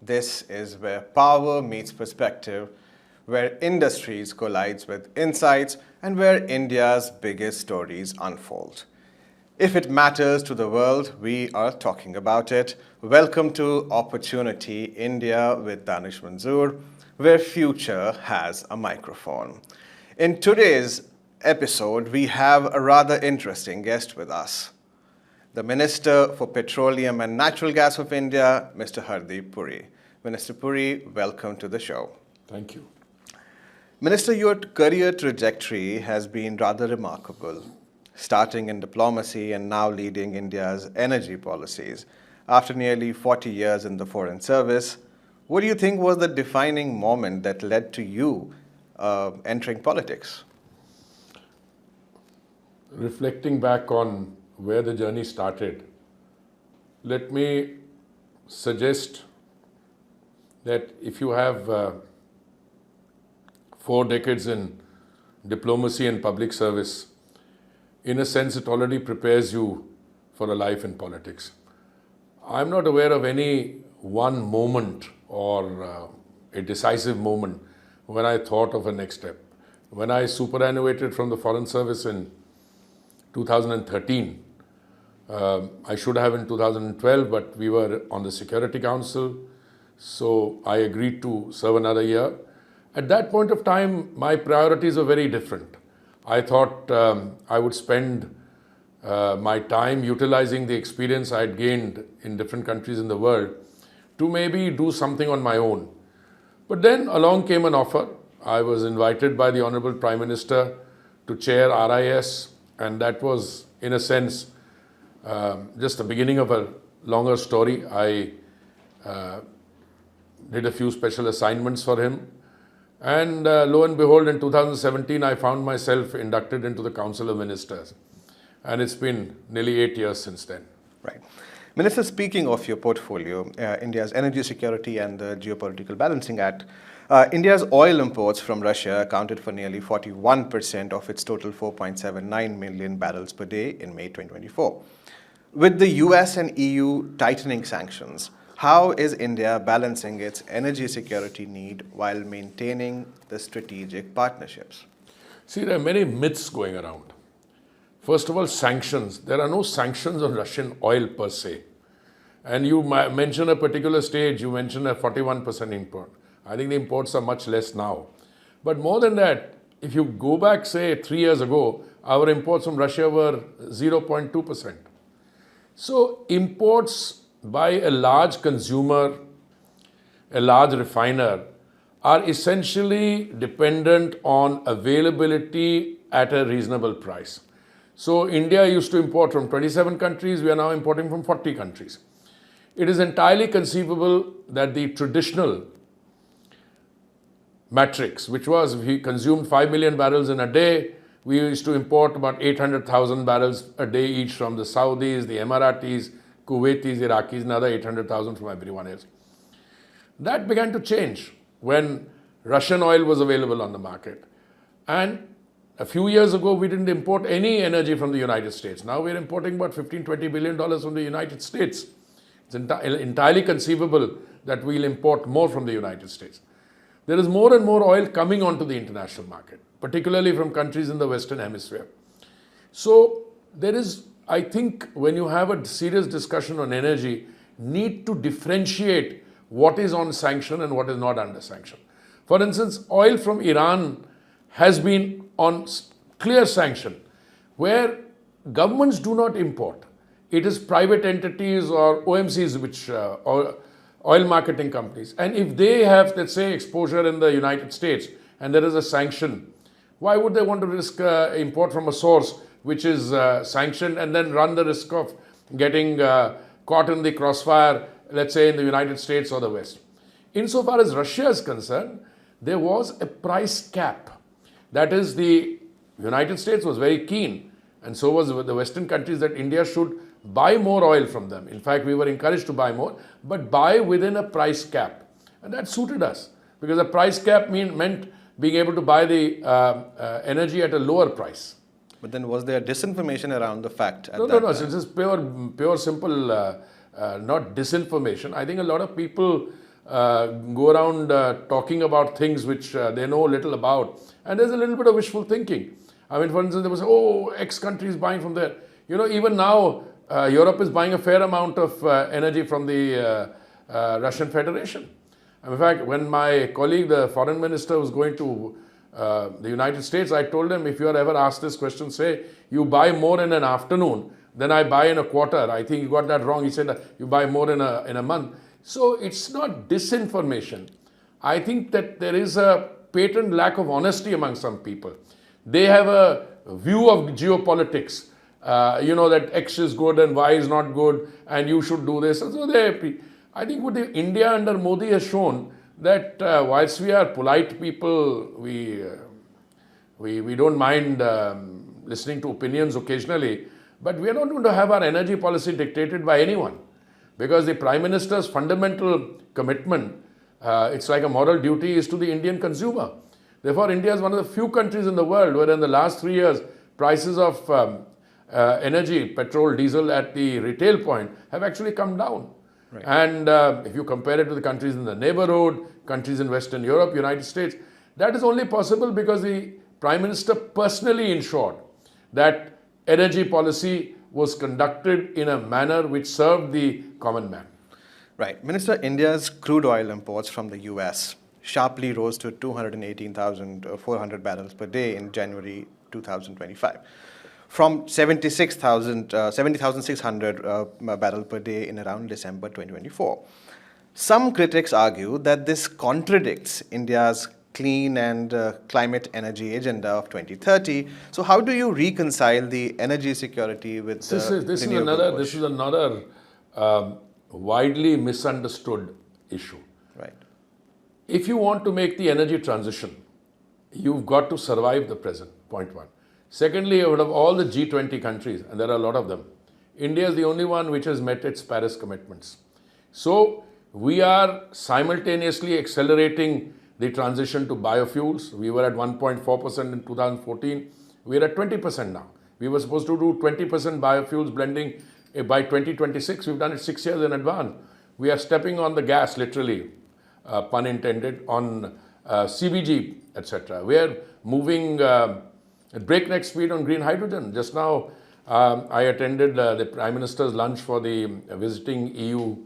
This is where power meets perspective, where industries collides with insights, and where India's biggest stories unfold. If it matters to the world, we are talking about it. Welcome to Opportunity India with Danish Manzoor, where future has a microphone. In today's episode, we have a rather interesting guest with us. The Minister for Petroleum and Natural Gas of India, Mr. Hardeep Puri. Minister Puri, welcome to the show. Thank you. Minister, your career trajectory has been rather remarkable, starting in diplomacy and now leading India's energy policies. After nearly 40 years in the Foreign Service, what do you think was the defining moment that led to you entering politics? Reflecting back on where the journey started, let me suggest that if you have 4 decades in diplomacy and public service, in a sense it already prepares you for a life in politics. I'm not aware of any one moment or a decisive moment when I thought of a next step. When I superannuated from the Foreign Service in 2013, I should have in 2012, but we were on the Security Council, so I agreed to serve another year. At that point of time, my priorities were very different. I thought I would spend my time utilizing the experience I had gained in different countries in the world to maybe do something on my own. But then along came an offer. I was invited by the Honorable Prime Minister to chair RIS, and that was, in a sense, just the beginning of a longer story. I did a few special assignments for him. And lo and behold, in 2017, I found myself inducted into the Council of Ministers. And it's been nearly 8 years since then. Right. Minister, speaking of your portfolio, India's energy security and the geopolitical balancing act, India's oil imports from Russia accounted for nearly 41% of its total 4.79 million barrels per day in May 2024. With the US and EU tightening sanctions, how is India balancing its energy security need while maintaining the strategic partnerships? See, there are many myths going around. First of all, sanctions. There are no sanctions on Russian oil per se. And you mention a particular stage, you mentioned a 41% import. I think the imports are much less now. But more than that, if you go back, say, 3 years ago, our imports from Russia were 0.2%. So imports by a large consumer, a large refiner, are essentially dependent on availability at a reasonable price. So India used to import from 27 countries, we are now importing from 40 countries. It is entirely conceivable that the traditional matrix, which was if we consumed 5 million barrels in a day, we used to import about 800,000 barrels a day each from the Saudis, the Emiratis, Kuwaitis, Iraqis, another 800,000 from everyone else. That began to change when Russian oil was available on the market. And a few years ago, we didn't import any energy from the United States. Now we're importing about $15–20 billion from the United States. It's entirely conceivable that we'll import more from the United States. There is more and more oil coming onto the international market, particularly from countries in the Western Hemisphere. So there is, I think, when you have a serious discussion on energy, need to differentiate what is on sanction and what is not under sanction. For instance, oil from Iran has been on clear sanction, where governments do not import. It is private entities or OMCs, which oil marketing companies. And if they have, let's say, exposure in the United States and there is a sanction, why would they want to risk import from a source which is sanctioned and then run the risk of getting caught in the crossfire, let's say in the United States or the West? Insofar as Russia is concerned, there was a price cap. That is, the United States was very keen, and so was the Western countries, that India should buy more oil from them. In fact, we were encouraged to buy more, but buy within a price cap. And that suited us, because a price cap meant being able to buy the energy at a lower price. But then was there disinformation around the fact? No. This is pure, simple, not disinformation. I think a lot of people go around talking about things which they know little about. And there's a little bit of wishful thinking. I mean, for instance, they will say, oh, X country is buying from there. You know, even now, Europe is buying a fair amount of energy from the Russian Federation. And in fact, when my colleague, the foreign minister, was going to the United States, I told him, if you are ever asked this question, say, you buy more in an afternoon than I buy in a quarter. I think you got that wrong. He said, you buy more in a month. So it's not disinformation. I think that there is a patent lack of honesty among some people. They have a view of geopolitics, you know, that X is good and Y is not good and you should do this. And so I think what India under Modi has shown that whilst we are polite people, we don't mind listening to opinions occasionally, but we are not going to have our energy policy dictated by anyone. Because the Prime Minister's fundamental commitment, it's like a moral duty, is to the Indian consumer. Therefore, India is one of the few countries in the world where in the last 3 years, prices of energy, petrol, diesel at the retail point have actually come down. Right. And if you compare it to the countries in the neighborhood, countries in Western Europe, United States, that is only possible because the Prime Minister personally ensured that energy policy was conducted in a manner which served the common man. Right. Minister, India's crude oil imports from the US sharply rose to 218,400 barrels per day in January 2025, from 70,600 barrels per day in around December 2024. Some critics argue that this contradicts India's clean and climate energy agenda of 2030. So how do you reconcile the energy security with this is another widely misunderstood issue. Right. If you want to make the energy transition, you've got to survive the present, point one. Secondly, out of all the G20 countries, and there are a lot of them, India is the only one which has met its Paris commitments. So we are simultaneously accelerating the transition to biofuels. We were at 1.4% in 2014. We are at 20% now. We were supposed to do 20% biofuels blending by 2026. We've done it 6 years in advance. We are stepping on the gas, literally, pun intended, on CBG, etc. We are moving at breakneck speed on green hydrogen. Just now, I attended the Prime Minister's lunch for the visiting EU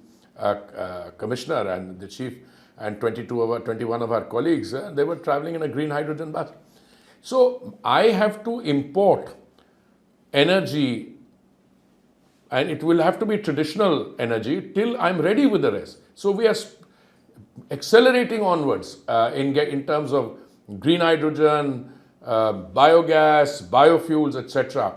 Commissioner and the Chief and 21 of our colleagues. They were traveling in a green hydrogen bus. So I have to import energy, and it will have to be traditional energy till I'm ready with the rest. So we are accelerating onwards in terms of green hydrogen, biogas, biofuels, etc.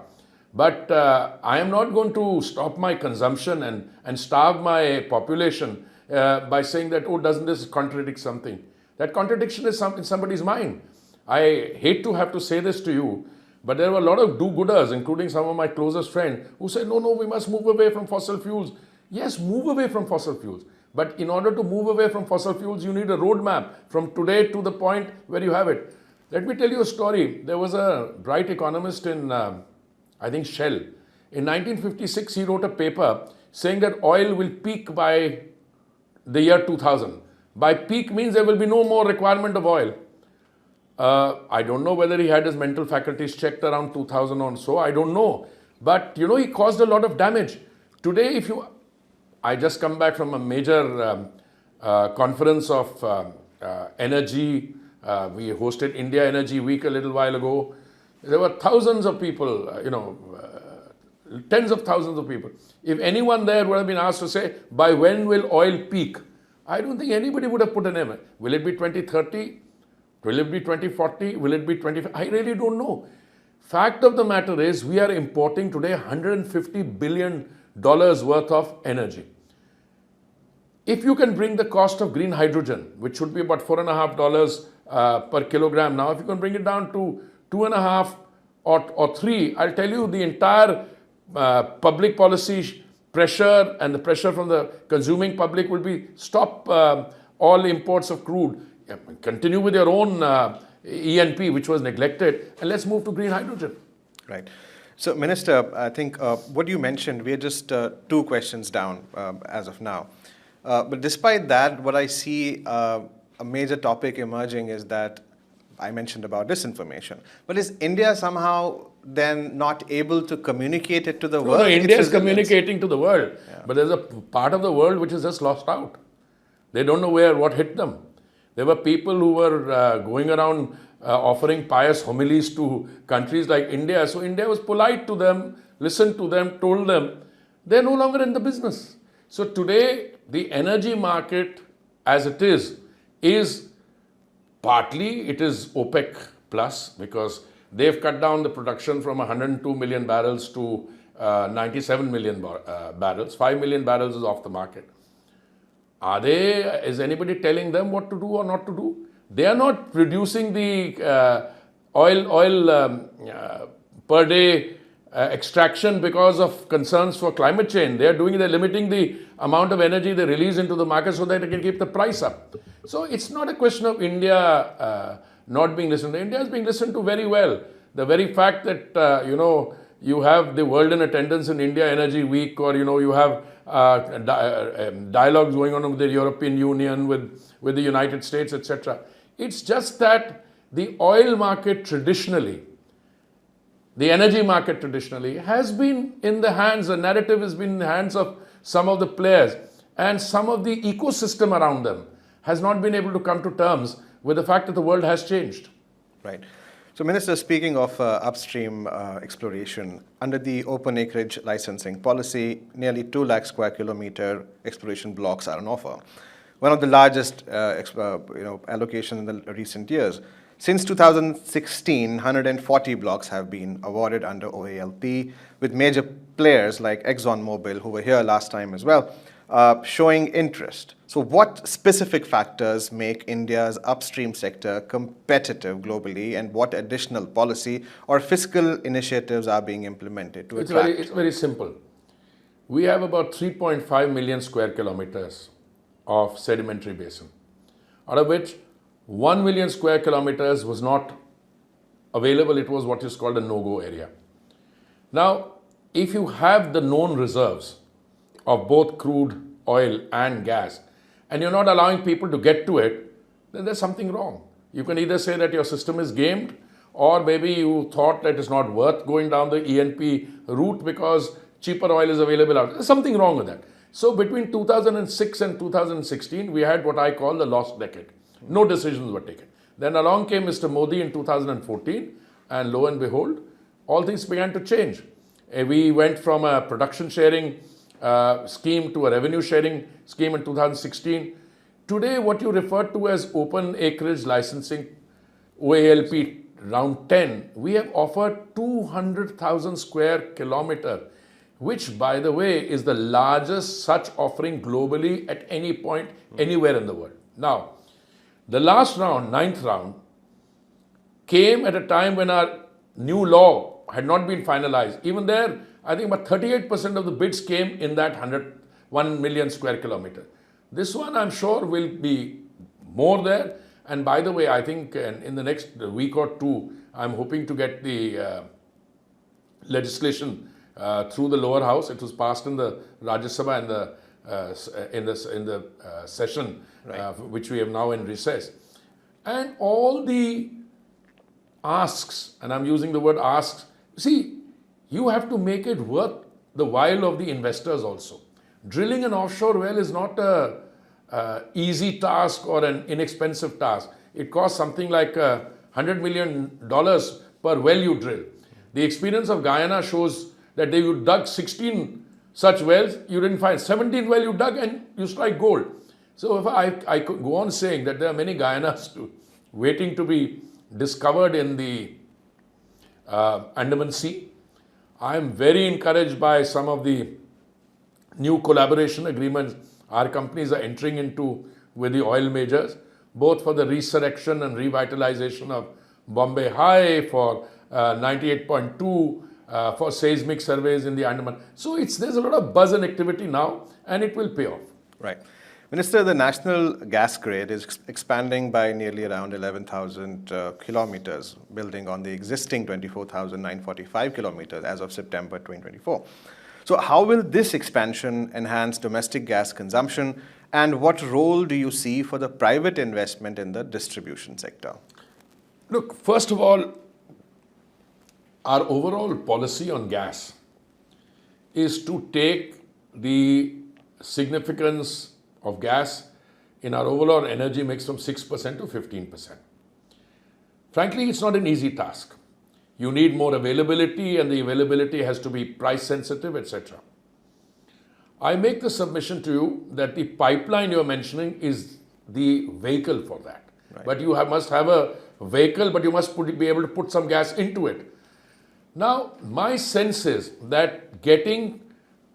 But I am not going to stop my consumption and starve my population by saying that, oh, doesn't this contradict something? That contradiction is in somebody's mind. I hate to have to say this to you, but there were a lot of do-gooders, including some of my closest friends, who said, no, we must move away from fossil fuels. Yes, move away from fossil fuels. But in order to move away from fossil fuels, you need a roadmap from today to the point where you have it. Let me tell you a story. There was a bright economist in, I think, Shell. In 1956, he wrote a paper saying that oil will peak by the year 2000. By peak means there will be no more requirement of oil. I don't know whether he had his mental faculties checked around 2000 or so. I don't know. But, you know, he caused a lot of damage. Today, I just come back from a major conference of energy. We hosted India Energy Week a little while ago. There were thousands of people, tens of thousands of people. If anyone there would have been asked to say, by when will oil peak? I don't think anybody would have put a name. Will it be 2030? Will it be 2040? Will it be 2050? I really don't know. Fact of the matter is, we are importing today $150 billion worth of energy. If you can bring the cost of green hydrogen, which should be about $4.50 per kilogram now, if you can bring it down to 2.5 or 3, I'll tell you the entire public policy pressure and the pressure from the consuming public will be stop all imports of crude. Continue with your own E&P, which was neglected, and let's move to green hydrogen. Right. So, Minister, I think what you mentioned, we are just 2 questions down as of now. But despite that, what I see a major topic emerging is that I mentioned about disinformation. But is India somehow then not able to communicate it to the world? No, India is Its resilience? communicating to the world, but there's a part of the world which is just lost out. They don't know what hit them. There were people who were going around offering pious homilies to countries like India. So India was polite to them, listened to them, told them. They're no longer in the business. So today, the energy market as it is partly it is OPEC plus, because they've cut down the production from 102 million barrels to 97 million barrels. 5 million barrels is off the market. Is anybody telling them what to do or not to do? They are not producing the oil per day extraction because of concerns for climate change. They're limiting the amount of energy they release into the market so that they can keep the price up. So it's not a question of India not being listened to. India is being listened to very well. The very fact that, you have the world in attendance in India Energy Week, or, you have dialogues going on with the European Union, with the United States, etc. It's just that the oil market traditionally, the energy market traditionally has been in the hands, the narrative has been in the hands of some of the players, and some of the ecosystem around them has not been able to come to terms with the fact that the world has changed. Right. So, Minister, speaking of upstream exploration, under the open acreage licensing policy, nearly 2 lakh square kilometer exploration blocks are on offer. One of the largest allocations in the recent years. Since 2016, 140 blocks have been awarded under OALP, with major players like ExxonMobil, who were here last time as well, showing interest. So what specific factors make India's upstream sector competitive globally, and what additional policy or fiscal initiatives are being implemented to attract? It's very simple. We have about 3.5 million square kilometers of sedimentary basin, out of which 1 million square kilometers was not available. It was what is called a no-go area. Now, if you have the known reserves of both crude oil and gas, and you're not allowing people to get to it, then there's something wrong. You can either say that your system is gamed, or maybe you thought that it's not worth going down the E&P route because cheaper oil is available out. There's something wrong with that. So between 2006 and 2016, we had what I call the lost decade. No decisions were taken. Then along came Mr. Modi in 2014, and lo and behold, all things began to change. We went from a production sharing scheme to a revenue sharing scheme in 2016. Today, what you refer to as open acreage licensing, OALP round 10, we have offered 200,000 square kilometer, which, by the way, is the largest such offering globally at any point, anywhere in the world. Now, the last round, 9th round, came at a time when our new law had not been finalized. Even there, I think about 38% of the bids came in that 1 million square kilometer. This one, I'm sure, will be more there. And by the way, I think in the next week or two, I'm hoping to get the legislation through the lower house. It was passed in the Rajya Sabha in the session, which we have now in recess. And all the asks, and I'm using the word asks, see, you have to make it worth the while of the investors also. Drilling an offshore well is not an easy task or an inexpensive task. It costs something like $100 million per well you drill. The experience of Guyana shows that you dug 16 such wells, you didn't find 17 wells you dug, and you strike gold. So if I could go on saying that there are many Guyanas waiting to be discovered in the Andaman Sea. I am very encouraged by some of the new collaboration agreements our companies are entering into with the oil majors, both for the resurrection and revitalization of Bombay High, for 98.2, for seismic surveys in the Andaman. So there's a lot of buzz and activity now, and it will pay off. Right. Minister, the national gas grid is expanding by nearly around 11,000 kilometers, building on the existing 24,945 kilometers as of September 2024. So how will this expansion enhance domestic gas consumption And what role do you see for the private investment in the distribution sector? Look, first of all, our overall policy on gas is to take the significance of gas in our overall energy mix from 6% to 15%. Frankly, it's not an easy task. You need more availability, and the availability has to be price sensitive, etc. I make the submission to you that the pipeline you're mentioning is the vehicle for that. Right. But you must have a vehicle, but you must be able to put some gas into it. Now, my sense is that getting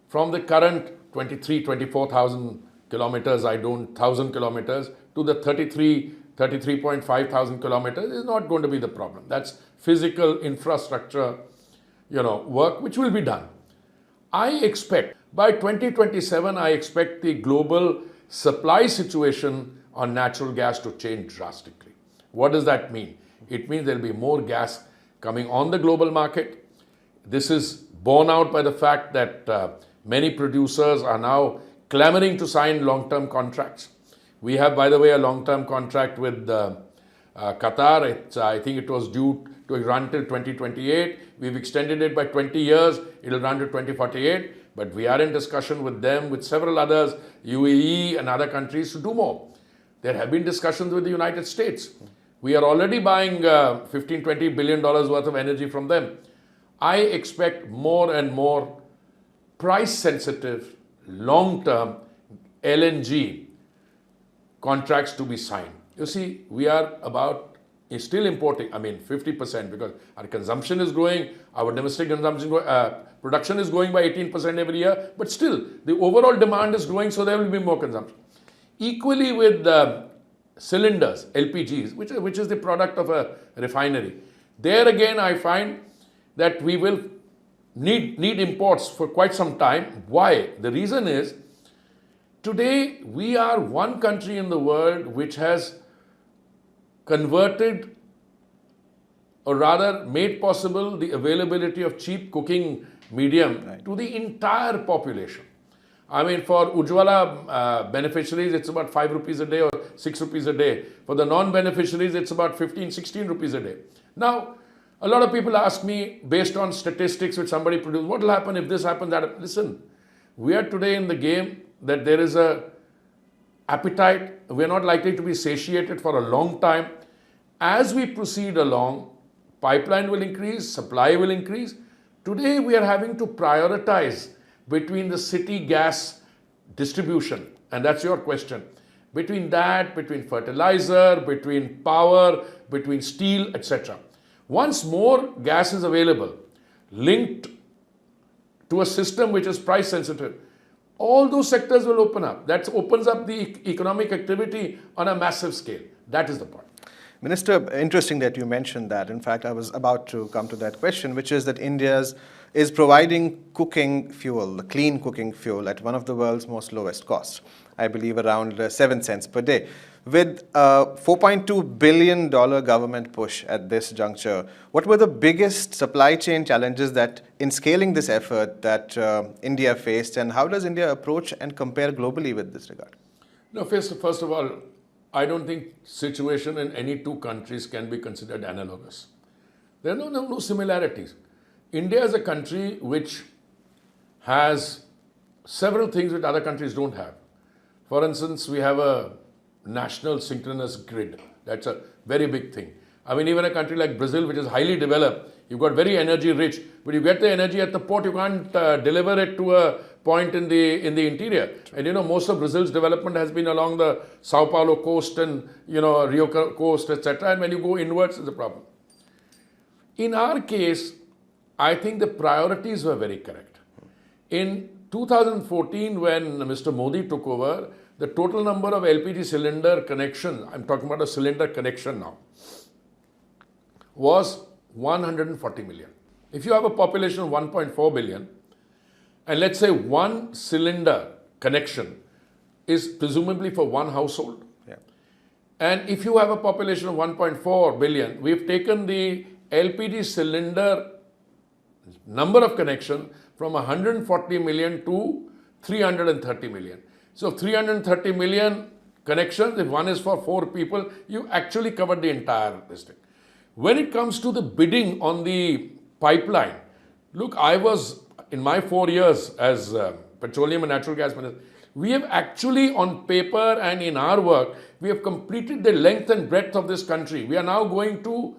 from the current 24,000 kilometers, 1,000 kilometers, to the 33.5 thousand kilometers is not going to be the problem. That's physical infrastructure, work which will be done. I expect by 2027, I expect the global supply situation on natural gas to change drastically. What does that mean? It means there will be more gas coming on the global market. This is borne out by the fact that many producers are now clamoring to sign long-term contracts. We have, by the way, a long-term contract with Qatar. I think it was due to run till 2028. We've extended it by 20 years. It will run to 2048. But we are in discussion with them, with several others, UAE and other countries, to do more. There have been discussions with the United States. We are already buying $15-20 billion worth of energy from them. I expect more and more price-sensitive, long-term LNG contracts to be signed. You see, we are still importing, 50%, because our consumption is growing, our domestic consumption, production is growing by 18% every year, but still, the overall demand is growing, so there will be more consumption. Equally with cylinders, LPGs, which is the product of a refinery. There again, I find that we will need imports for quite some time. Why? The reason is, today we are one country in the world which has converted, or rather made possible, the availability of cheap cooking medium to the entire population. For Ujjwala beneficiaries, it's about 5 rupees a day or 6 rupees a day. For the non-beneficiaries, it's about 15, 16 rupees a day. Now, a lot of people ask me, based on statistics which somebody produced, what will happen if this happens, that happens? Listen, we are today in the game that there is a appetite. We're not likely to be satiated for a long time. As we proceed along, pipeline will increase, supply will increase. Today, we are having to prioritize between the city gas distribution, and that's your question. Between that, between fertilizer, between power, between steel, etc. Once more gas is available, linked to a system which is price sensitive, all those sectors will open up. That opens up the economic activity on a massive scale. That is the point. Minister, interesting that you mentioned that. In fact, I was about to come to that question, which is that India is providing cooking fuel, clean cooking fuel, at one of the world's most lowest costs, I believe around 7 cents per day. With a $4.2 billion government push at this juncture, what were the biggest supply chain challenges that in scaling this effort that India faced, and how does India approach and compare globally with this regard? No, first of all, I don't think situation in any two countries can be considered analogous. There are no similarities. India is a country which has several things which other countries don't have. For instance, we have a national synchronous grid. That's a very big thing. Even a country like Brazil, which is highly developed, you've got very energy rich, but you get the energy at the port, you can't deliver it to a point in the interior. And most of Brazil's development has been along the Sao Paulo coast and Rio coast, etc. And when you go inwards, it's a problem. In our case, I think the priorities were very correct. In 2014, when Mr. Modi took over, the total number of LPG cylinder connections, I'm talking about a cylinder connection now, was 140 million. If you have a population of 1.4 billion, and let's say one cylinder connection is presumably for one household, and if you have a population of 1.4 billion, we've taken the LPG cylinder number of connections from 140 million to 330 million. So 330 million connections, if one is for 4 people, you actually covered the entire district. When it comes to the bidding on the pipeline, look, I was, in my 4 years as Petroleum and Natural Gas Minister, we have actually on paper and in our work, we have completed the length and breadth of this country. We are now going to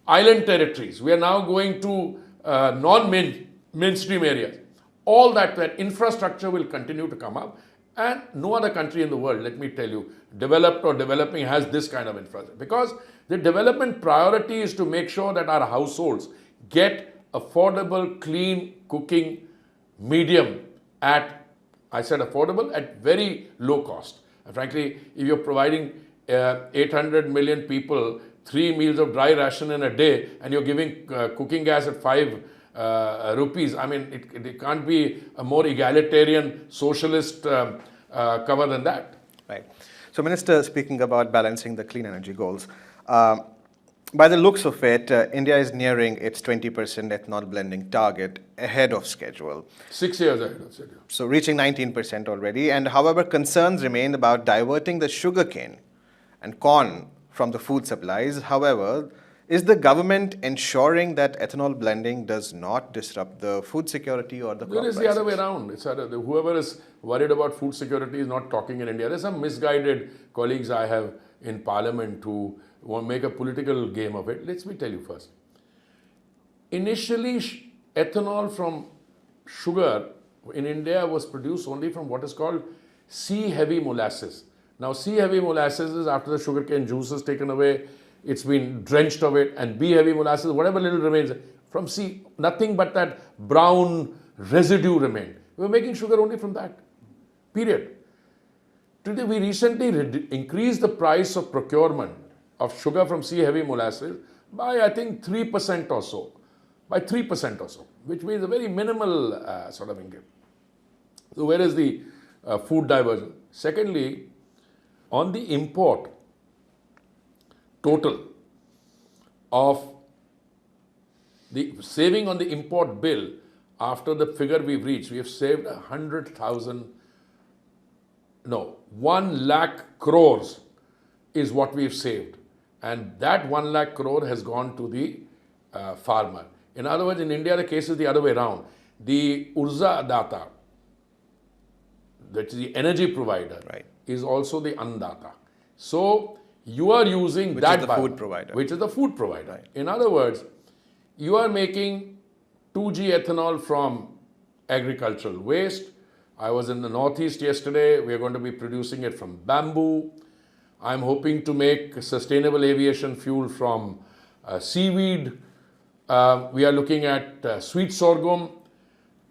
island territories. We are now going to non-mainstream areas. All that infrastructure will continue to come up. And no other country in the world, let me tell you, developed or developing has this kind of infrastructure. Because the development priority is to make sure that our households get affordable, clean cooking medium at, I said affordable, at very low cost. And frankly, if you're providing 800 million people 3 meals of dry ration in a day and you're giving cooking gas at 5 rupees, I mean, it can't be a more egalitarian socialist cover than that. Right. So, Minister, speaking about balancing the clean energy goals, by the looks of it, India is nearing its 20% ethanol blending target ahead of schedule. 6 years ahead of schedule. So, reaching 19% already. And however, concerns remain about diverting the sugarcane and corn from the food supplies. However, is the government ensuring that ethanol blending does not disrupt the food security or the crop It is the other way around. It's whoever is worried about food security is not talking in India. There's some misguided colleagues I have in parliament who want to make a political game of it. Let me tell you first. Initially, ethanol from sugar in India was produced only from what is called C-heavy molasses. Now, C-heavy molasses is after the sugarcane juice is taken away, it's been drenched of it, and B-heavy molasses, whatever little remains, from C, nothing but that brown residue remained. We were making sugar only from that, period. Today, we recently increased the price of procurement of sugar from C-heavy molasses by, I think, 3% or so, by 3% or so, which means a very minimal sort of increase. So, where is the food diversion? Secondly, on the import total of the saving on the import bill, after the figure we've reached, we have saved 1 lakh crores is what we've saved. And that 1 lakh crore has gone to the farmer. In other words, in India, the case is the other way around. The Urja Data, that is the energy provider, right, is also the Annadata. So, you are using which that is the food provider. Which is the food provider. Right. In other words, you are making 2G ethanol from agricultural waste. I was in the Northeast yesterday. We are going to be producing it from bamboo. I'm hoping to make sustainable aviation fuel from seaweed. We are looking at sweet sorghum.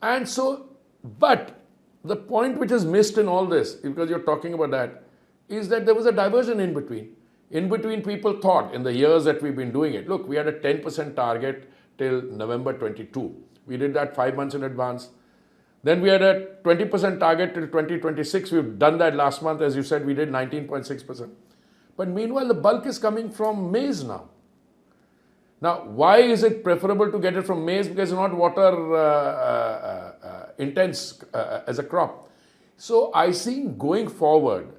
And so, but the point which is missed in all this, because you're talking about that, is that there was a diversion in between. In between, people thought in the years that we've been doing it, look, we had a 10% target till November 22. We did that 5 months in advance. Then we had a 20% target till 2026. We've done that last month. As you said, we did 19.6%. But meanwhile, the bulk is coming from maize now. Now, why is it preferable to get it from maize? Because it's not water intense as a crop. So I think going forward,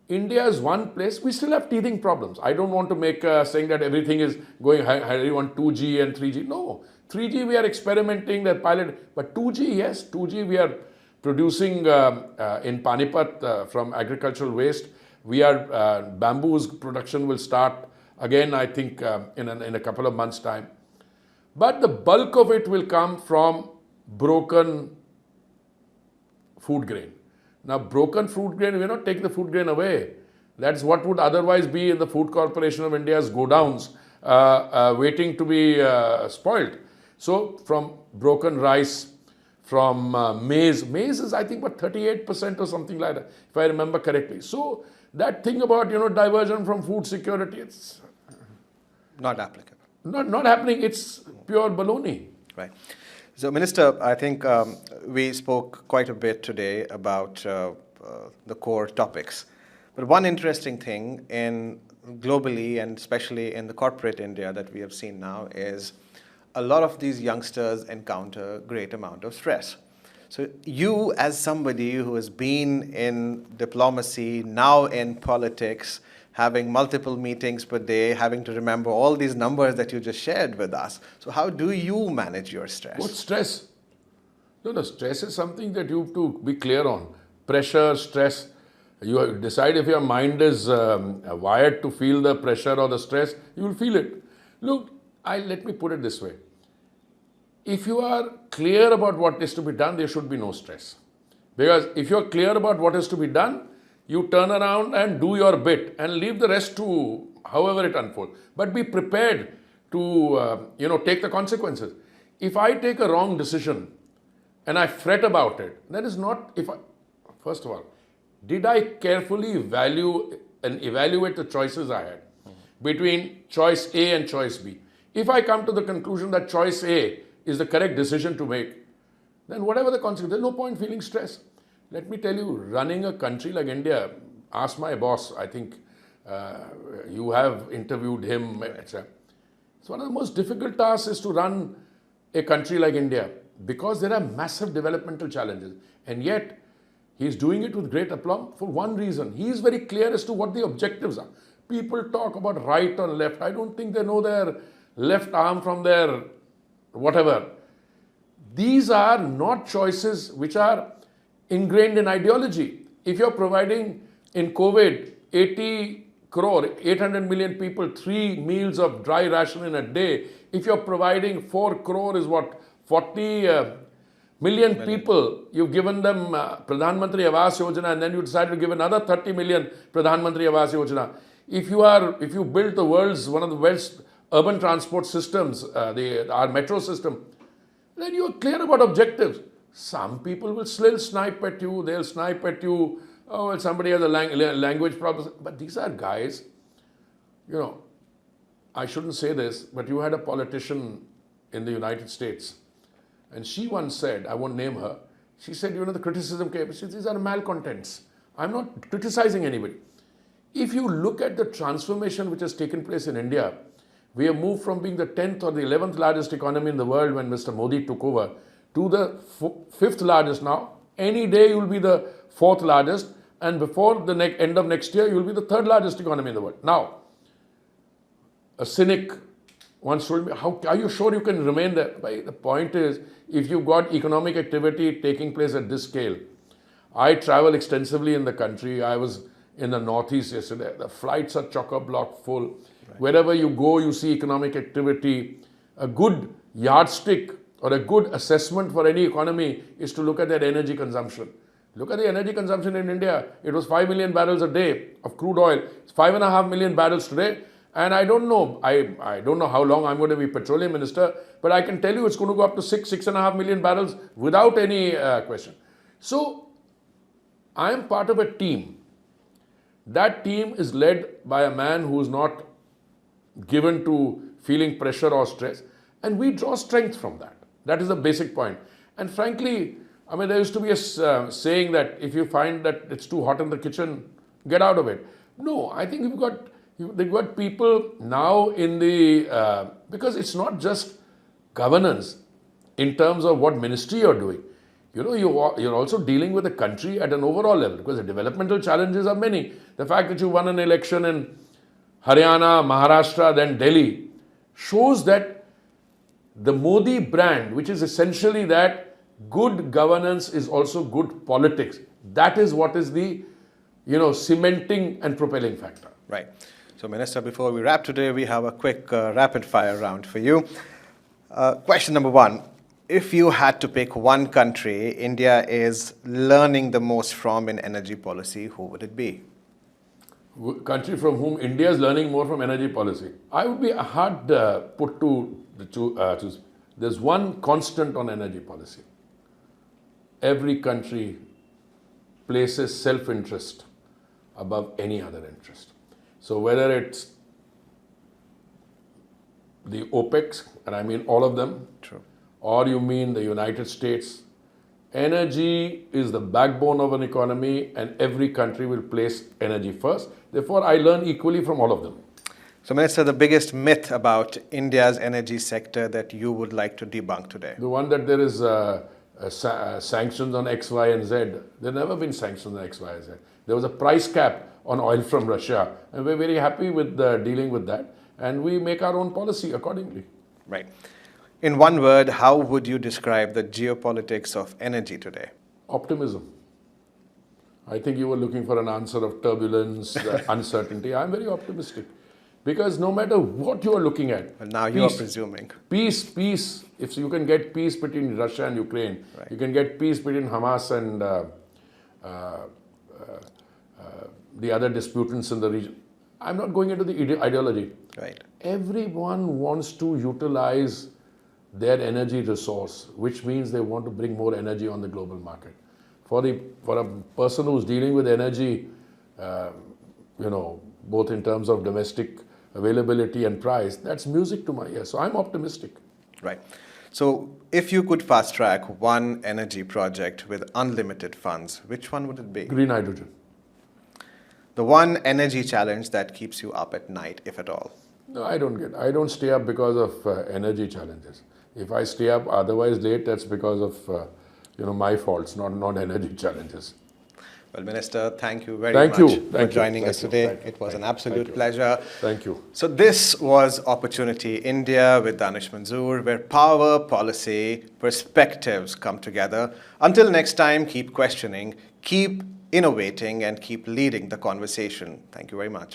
India is one place, we still have teething problems. I don't want to make saying that everything is going, you want 2G and 3G. No, 3G we are experimenting, that pilot, but 2G, yes, 2G we are producing in Panipat from agricultural waste. We are, bamboo's production will start again, I think, in a couple of months' time. But the bulk of it will come from broken food grain. Now, broken food grain, we're not taking the food grain away. That's what would otherwise be in the Food Corporation of India's godowns, waiting to be spoiled. So, from broken rice, from maize. Maize is, I think, about 38% or something like that, if I remember correctly. So, that thing about, diversion from food security, it's not applicable. Not happening. It's pure baloney. Right. So, Minister, I think we spoke quite a bit today about the core topics. But one interesting thing globally and especially in the corporate India that we have seen now is a lot of these youngsters encounter great amount of stress. So you, as somebody who has been in diplomacy, now in politics, having multiple meetings per day, having to remember all these numbers that you just shared with us. So how do you manage your stress? What stress? No, stress is something that you have to be clear on. Pressure, stress. You decide if your mind is wired to feel the pressure or the stress, you will feel it. Look, let me put it this way. If you are clear about what is to be done, there should be no stress. Because if you are clear about what is to be done, you turn around and do your bit and leave the rest to however it unfolds. But be prepared to take the consequences. If I take a wrong decision and I fret about it, that is not, first of all, did I carefully value and evaluate the choices I had between choice A and choice B? If I come to the conclusion that choice A is the correct decision to make, then whatever the consequence, there's no point feeling stress. Let me tell you, running a country like India, ask my boss, I think you have interviewed him, etc. It's one of the most difficult tasks is to run a country like India because there are massive developmental challenges. And yet, he's doing it with great aplomb for one reason. He is very clear as to what the objectives are. People talk about right or left. I don't think they know their left arm from their whatever. These are not choices which are ingrained in ideology. If you're providing in COVID 80 crore, 800 million people, 3 meals of dry ration in a day, if you're providing 4 crore is what, 40 million people, you've given them Pradhan Mantri Awas Yojana, and then you decide to give another 30 million Pradhan Mantri Awas Yojana. If you build one of the world's urban transport systems, our metro system, then you are clear about objectives. Some people will still snipe at you, they'll snipe at you, oh, well, somebody has a language problem. But these are guys, I shouldn't say this, but you had a politician in the United States, and she once said, I won't name her, she said, the criticism came, she said, these are malcontents. I'm not criticizing anybody. If you look at the transformation which has taken place in India, we have moved from being the 10th or the 11th largest economy in the world when Mr. Modi took over to the 5th largest now. Any day you will be the 4th largest, and before the end of next year you will be the 3rd largest economy in the world. Now, a cynic once told me, how are you sure you can remain there? The point is, if you've got economic activity taking place at this scale, I travel extensively in the country. I was in the Northeast yesterday. The flights are chock-a-block full. Right. Wherever you go, you see economic activity. A good yardstick or a good assessment for any economy is to look at their energy consumption. Look at the energy consumption in India. It was 5 million barrels a day of crude oil. It's 5.5 million barrels today. And I don't know, I don't know how long I'm going to be petroleum minister, but I can tell you it's going to go up to 6.5 million barrels without any question. So, I am part of a team. That team is led by a man who is not given to feeling pressure or stress, and we draw strength from that. That is the basic point. And frankly, there used to be a saying that if you find that it's too hot in the kitchen, get out of it. No, I think they've got people now in the, because it's not just governance in terms of what ministry you're doing. You're also dealing with the country at an overall level because the developmental challenges are many. The fact that you won an election in Haryana, Maharashtra, then Delhi shows that the Modi brand, which is essentially that good governance is also good politics. That is what is the, cementing and propelling factor. Right. So, Minister, before we wrap today, we have a quick rapid fire round for you. Question number 1. If you had to pick one country India is learning the most from in energy policy, who would it be? Country from whom India is learning more from energy policy? I would be hard put to choose. There's one constant on energy policy. Every country places self-interest above any other interest. So whether it's the OPECs, and I mean all of them, true, or you mean the United States, energy is the backbone of an economy and every country will place energy first. Therefore, I learn equally from all of them. So, Minister, the biggest myth about India's energy sector that you would like to debunk today? The one that there is sanctions on X, Y, and Z. There have never been sanctions on X, Y, and Z. There was a price cap on oil from Russia, and we're very happy with dealing with that, and we make our own policy accordingly. Right. In one word, how would you describe the geopolitics of energy today? Optimism. I think you were looking for an answer of turbulence, uncertainty. I'm very optimistic. Because no matter what you are looking at, Well, now you are presuming. Peace. If you can get peace between Russia and Ukraine, Right. you can get peace between Hamas and the other disputants in the region. I'm not going into the ideology. Right. Everyone wants to utilize their energy resource, which means they want to bring more energy on the global market. For a person who's dealing with energy, both in terms of domestic availability and price, that's music to my ears. So I'm optimistic. Right. So if you could fast track one energy project with unlimited funds, which one would it be? Green hydrogen. The one energy challenge that keeps you up at night, if at all. No, I don't stay up because of energy challenges. If I stay up otherwise late, that's because of my faults, not energy challenges. Well, Minister, thank you very much for joining us today. It was an absolute pleasure. Thank you. So this was Opportunity India with Danish Manzoor, where power, policy, perspectives come together. Until next time, keep questioning, keep innovating, and keep leading the conversation. Thank you very much.